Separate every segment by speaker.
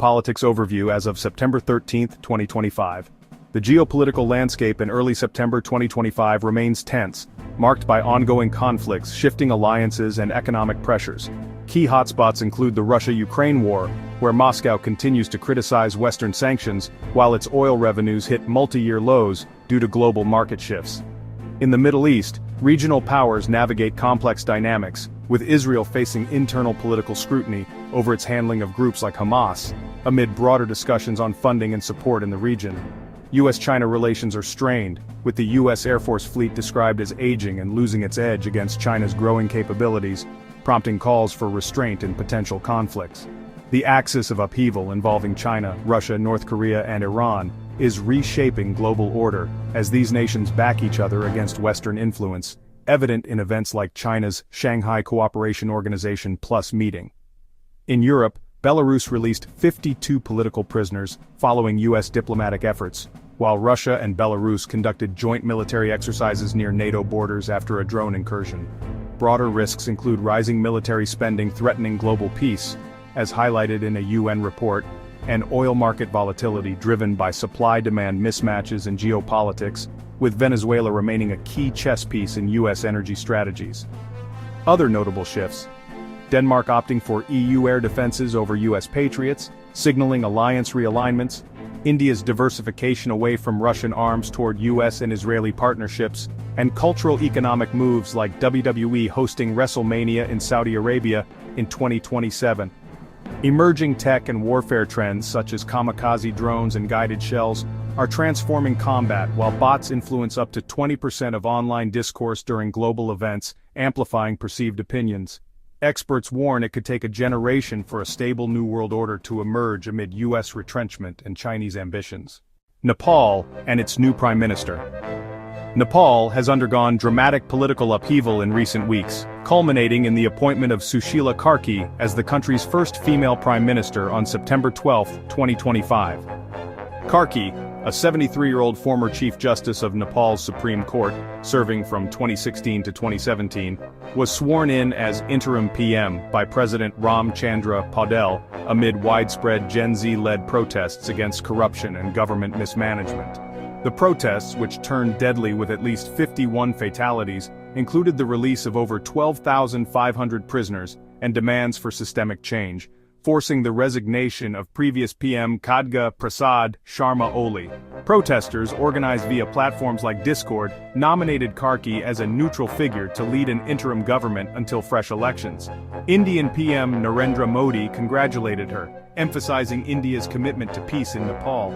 Speaker 1: Politics Overview as of September 13, 2025. The geopolitical landscape in early September 2025 remains tense, marked by ongoing conflicts, shifting alliances, and economic pressures. Key hotspots include the Russia-Ukraine war, where Moscow continues to criticize Western sanctions, while its oil revenues hit multi-year lows due to global market shifts. In the Middle East, regional powers navigate complex dynamics, with Israel facing internal political scrutiny over its handling of groups like Hamas, amid broader discussions on funding and support in the region. U.S.-China relations are strained, with the U.S. Air Force fleet described as aging and losing its edge against China's growing capabilities, prompting calls for restraint in potential conflicts. The axis of upheaval involving China, Russia, North Korea, and Iran is reshaping global order as these nations back each other against Western influence, evident in events like China's Shanghai Cooperation Organization Plus meeting. In Europe, Belarus released 52 political prisoners following U.S. diplomatic efforts, while Russia and Belarus conducted joint military exercises near NATO borders after a drone incursion. Broader risks include rising military spending threatening global peace, as highlighted in a UN report, and oil market volatility driven by supply-demand mismatches and geopolitics, with Venezuela remaining a key chess piece in U.S. energy strategies. Other notable shifts: Denmark opting for EU air defenses over U.S. Patriots, signaling alliance realignments, India's diversification away from Russian arms toward U.S. and Israeli partnerships, and cultural economic moves like WWE hosting WrestleMania in Saudi Arabia in 2027. Emerging tech and warfare trends such as kamikaze drones and guided shells are transforming combat, while bots influence up to 20% of online discourse during global events, amplifying perceived opinions. Experts warn it could take a generation for a stable New World Order to emerge amid U.S. retrenchment and Chinese ambitions. Nepal and its new Prime Minister. Nepal has undergone dramatic political upheaval in recent weeks, culminating in the appointment of Sushila Karki as the country's first female Prime Minister on September 12, 2025. Karki, a 73-year-old former Chief Justice of Nepal's Supreme Court, serving from 2016 to 2017, was sworn in as interim PM by President Ram Chandra Paudel amid widespread Gen Z-led protests against corruption and government mismanagement. The protests, which turned deadly with at least 51 fatalities, included the release of over 12,500 prisoners and demands for systemic change, forcing the resignation of previous PM Khadga Prasad Sharma Oli. Protesters, organized via platforms like Discord, nominated Karki as a neutral figure to lead an interim government until fresh elections. Indian PM Narendra Modi congratulated her, emphasizing India's commitment to peace in Nepal.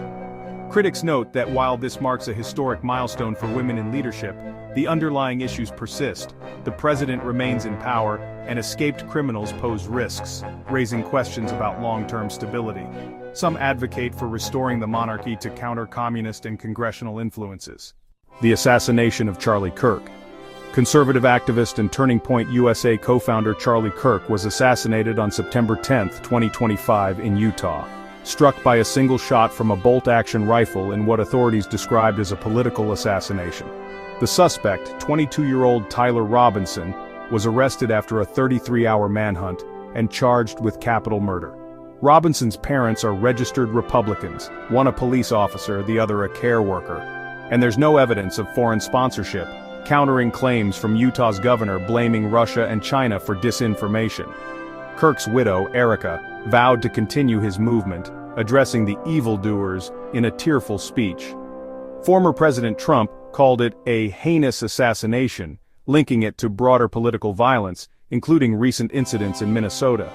Speaker 1: Critics note that while this marks a historic milestone for women in leadership, the underlying issues persist. The president remains in power, and escaped criminals pose risks, raising questions about long-term stability. Some advocate for restoring the monarchy to counter communist and congressional influences. The assassination of Charlie Kirk. Conservative activist and Turning Point USA co-founder Charlie Kirk was assassinated on September 10, 2025 in Utah, struck by a single shot from a bolt-action rifle in what authorities described as a political assassination. The suspect, 22-year-old Tyler Robinson, was arrested after a 33-hour manhunt and charged with capital murder. Robinson's parents are registered Republicans, one a police officer, the other a care worker, and there's no evidence of foreign sponsorship, countering claims from Utah's governor blaming Russia and China for disinformation. Kirk's widow, Erica, vowed to continue his movement, addressing the evildoers in a tearful speech. Former President Trump called it a heinous assassination, linking it to broader political violence, including recent incidents in Minnesota.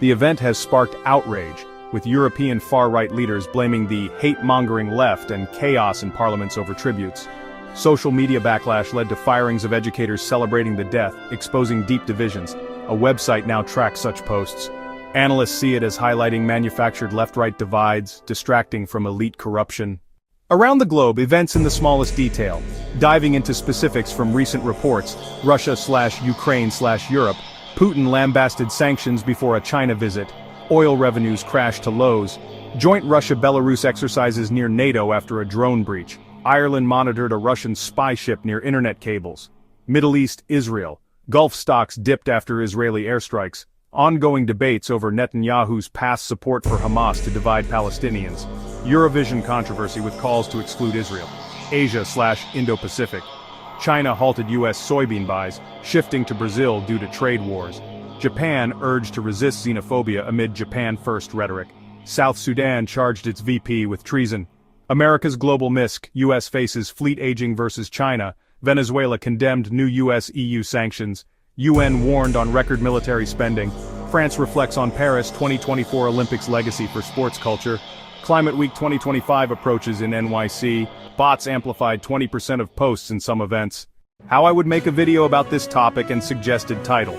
Speaker 1: The event has sparked outrage, with European far-right leaders blaming the hate-mongering left and chaos in parliaments over tributes. Social media backlash led to firings of educators celebrating the death, exposing deep divisions. A website now tracks such posts. Analysts see it as highlighting manufactured left-right divides, distracting from elite corruption. Around the globe, events in the smallest detail. Diving into specifics from recent reports, Russia/Ukraine/Europe, Putin lambasted sanctions before a China visit, oil revenues crashed to lows, joint Russia-Belarus exercises near NATO after a drone breach, Ireland monitored a Russian spy ship near internet cables, Middle East, Israel, Gulf stocks dipped after Israeli airstrikes, Ongoing debates over Netanyahu's past support for Hamas to divide Palestinians. Eurovision controversy with calls to exclude Israel. Asia/Indo-Pacific. China halted U.S. soybean buys, shifting to Brazil due to trade wars. Japan urged to resist xenophobia amid Japan-first rhetoric. South Sudan charged its VP with treason. America's global misc, U.S. faces fleet aging versus China. Venezuela condemned new U.S.-EU sanctions. UN warned on record military spending. France reflects on Paris 2024 Olympics legacy for sports culture. Climate Week 2025 approaches in NYC. Bots amplified 20% of posts in some events. How I would make a video about this topic and suggested title.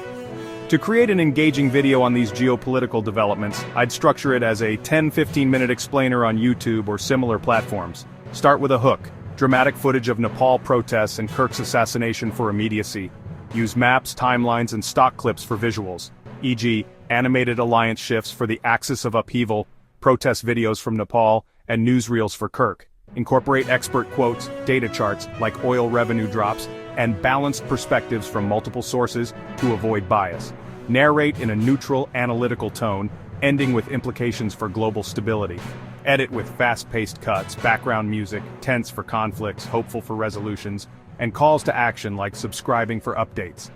Speaker 1: To create an engaging video on these geopolitical developments, I'd structure it as a 10-15 minute explainer on YouTube or similar platforms. Start with a hook. Dramatic footage of Nepal protests and Kirk's assassination for immediacy. Use maps, timelines, and stock clips for visuals, e.g., animated alliance shifts for the axis of upheaval, protest videos from Nepal, and newsreels for Kirk. Incorporate expert quotes, data charts, like oil revenue drops, and balanced perspectives from multiple sources to avoid bias. Narrate in a neutral, analytical tone, ending with implications for global stability. Edit with fast-paced cuts, background music, tense for conflicts, hopeful for resolutions, and calls to action like subscribing for updates.